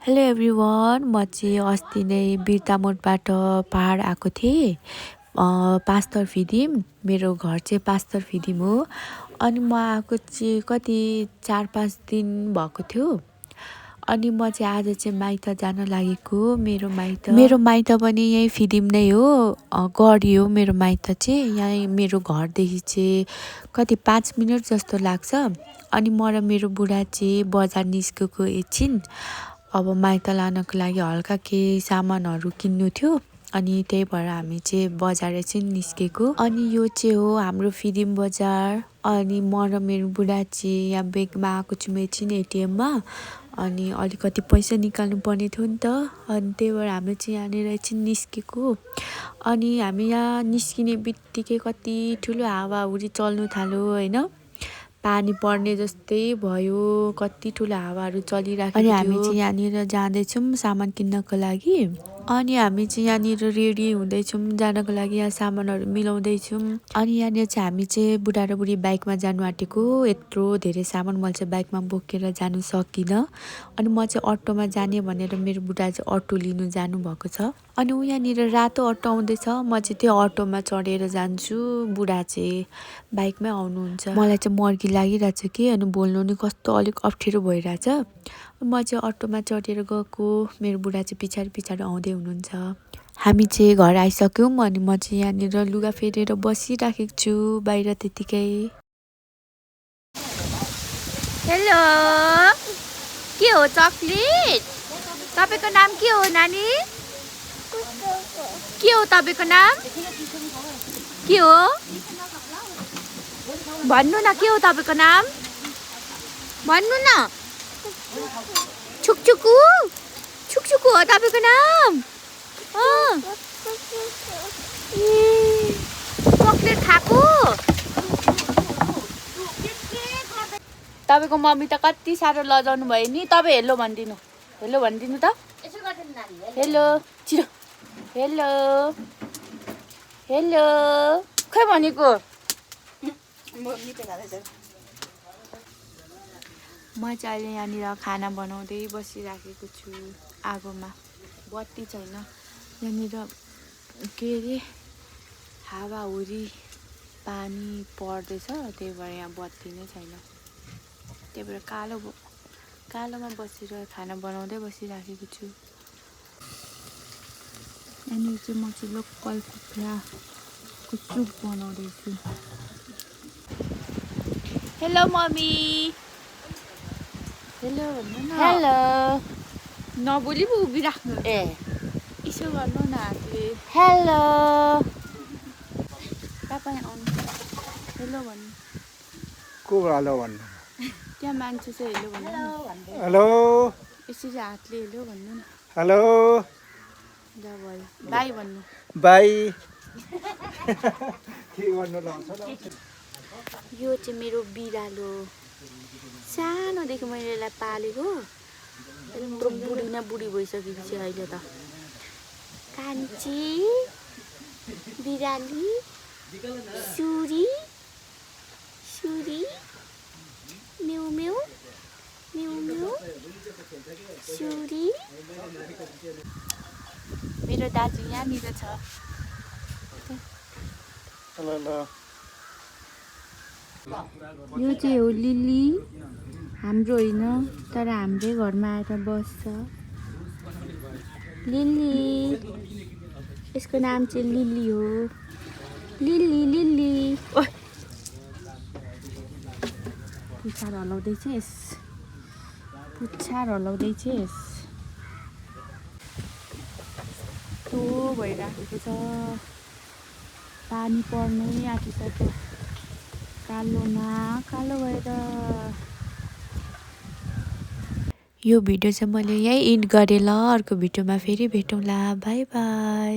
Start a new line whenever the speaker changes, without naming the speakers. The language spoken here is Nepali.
हेलो एभ्रिवान, म चाहिँ अस्ति नै बिर्तामोडबाट पहाड आएको थिएँ। पाँचथर फिदिम, मेरो घर चाहिँ पाँचथर फिदिम हो। अनि म आएको चाहिँ कति 4-5 दिन भएको थियो। अनि म चाहिँ आज चाहिँ माइत जान लागेको। मेरो माइत पनि यहीँ फिदिम नै हो, गढी हो मेरो माइत चाहिँ। यहीँ मेरो घरदेखि चाहिँ कति 5 मिनट जस्तो लाग्छ। अनि म र मेरो बुढा चाहिँ बजार निस्केको एकछिन, अब माइत लानको लागि हल्का केही सामानहरू किन्नु थियो। अनि त्यही भएर हामी चाहिँ बजार चाहिँ निस्केको। अनि यो चाहिँ हो हाम्रो फिदिम बजार। अनि म र मेरो बुढा चाहिँ यहाँ ब्यागमा आएको छौँ एकछिन एटिएममा। अनि अलिकति पैसा निकाल्नु पर्ने थियो नि त। अनि त्यही भएर हामी चाहिँ यहाँनिर एकछिन निस्केको। अनि हामी यहाँ निस्किने बित्तिकै कति ठुलो हावाहुरी चल्नु थाल्यो होइन। पानी पर्ने जस्तै भयो, कति ठुलो हावाहरू चलिरहेको थियो। अनि हामी चाहिँ यहाँनिर जाँदैछौँ सामान किन्नको लागि। अनि हामी चाहिँ यहाँनिर रेडी हुँदैछौँ जानको लागि, यहाँ सामानहरू मिलाउँदैछौँ। अनि यहाँनिर चाहिँ हामी चाहिँ बुढा र बुढी बाइकमा जानु आँटेको। यत्रो धेरै सामान मैले चाहिँ बाइकमा बोकेर जानु सकिनँ। अनि म चाहिँ अटोमा जाने भनेर मेरो बुढा चाहिँ अटो लिनु जानुभएको छ। अनि ऊ यहाँनिर रातो अटो आउँदैछ, म चाहिँ त्यो अटोमा चढेर जान्छु, बुढा चाहिँ बाइकमै आउनुहुन्छ। मलाई चाहिँ मर्की लागिरहेछ कि, अनि बोल्नु नि कस्तो अलिक अप्ठ्यारो भइरहेछ। म चाहिँ अटोमा चढेर गएको, मेरो बुढा चाहिँ पछाडि पछाडि आउँदै हुनुहुन्छ। हामी चाहिँ घर आइसक्यौँ। अनि म चाहिँ यहाँनिर लुगा फेरेर बसिराखेको छु बाहिर त्यतिकै।
हेलो, के हो चक्लेट? तपाईँको नाम के हो नानी? के हो तपाईँको नाम? के हो भन्नु न, के हो तपाईँको नाम भन्नु न। छुकछुकु छुकछुकु हो तपाईँको नाम? चक्लेट खाएको? तपाईँको मम्मी त कति साह्रो लजाउनु भयो नि। तपाईँ हेलो भनिदिनु, हेलो भनिदिनु त। हेलो छिटो, हेलो हेलो खै भनेको। म चाहिँ अहिले यहाँनिर खाना बनाउँदै बसिराखेको छु आगोमा। बत्ती छैन यहाँनिर, के अरे हावाहुरी पानी पर्दैछ, त्यही भएर यहाँ बत्ती नै छैन। त्यही भएर कालोमा बसेर खाना बनाउँदै बसिराखेको छु। यहाँनिर चाहिँ म चाहिँ लोकल कुखुराको सुप बनाउँदैछु। हेलो मम्मी, हेलो भन्नु न।
हेलो,
नबोली पो उभिराख्नु।
ए
यसो गर्नु न हातले।
हेलो,
तपाईँ आउनु, हेलो भन्नु।
को हेलो भन्नु?
त्यहाँ मान्छे चाहिँ हेलो भन्नु न।
हेलो
यसरी हातले हेलो भन्नु न।
हेलो
ल भयो, बाई भन्नु।
बाई। के गर्नु लाउँछ न?
यो चाहिँ मेरो बिरालो, सानोदेखि मैले यसलाई पालेको। यत्रो बुढी न बुढी भइसकेपछि अहिले त। कान्छी बिराली सुरी सुरी म्याउ म्याउ म्याउ म्याउ सुरी। मेरो दाजु यहाँनिर छ। यो चाहिँ हो लिली, हाम्रो होइन तर हाम्रै घरमा आएर बस्छ। लिली, यसको नाम चाहिँ लिली हो। लिली लिली पुच्छर हलाउँदैछस्, पुच्छर हलाउँदैछस्। यस्तो भइराखेको छ, पानी पर्नै आँटिसक्यो। कालोमा कालो भएर।
यो भिडियो चाहिँ मैले यहीँ इन्ड गरेँ ल। अर्को भिडियोमा फेरि भेटौँला। By by.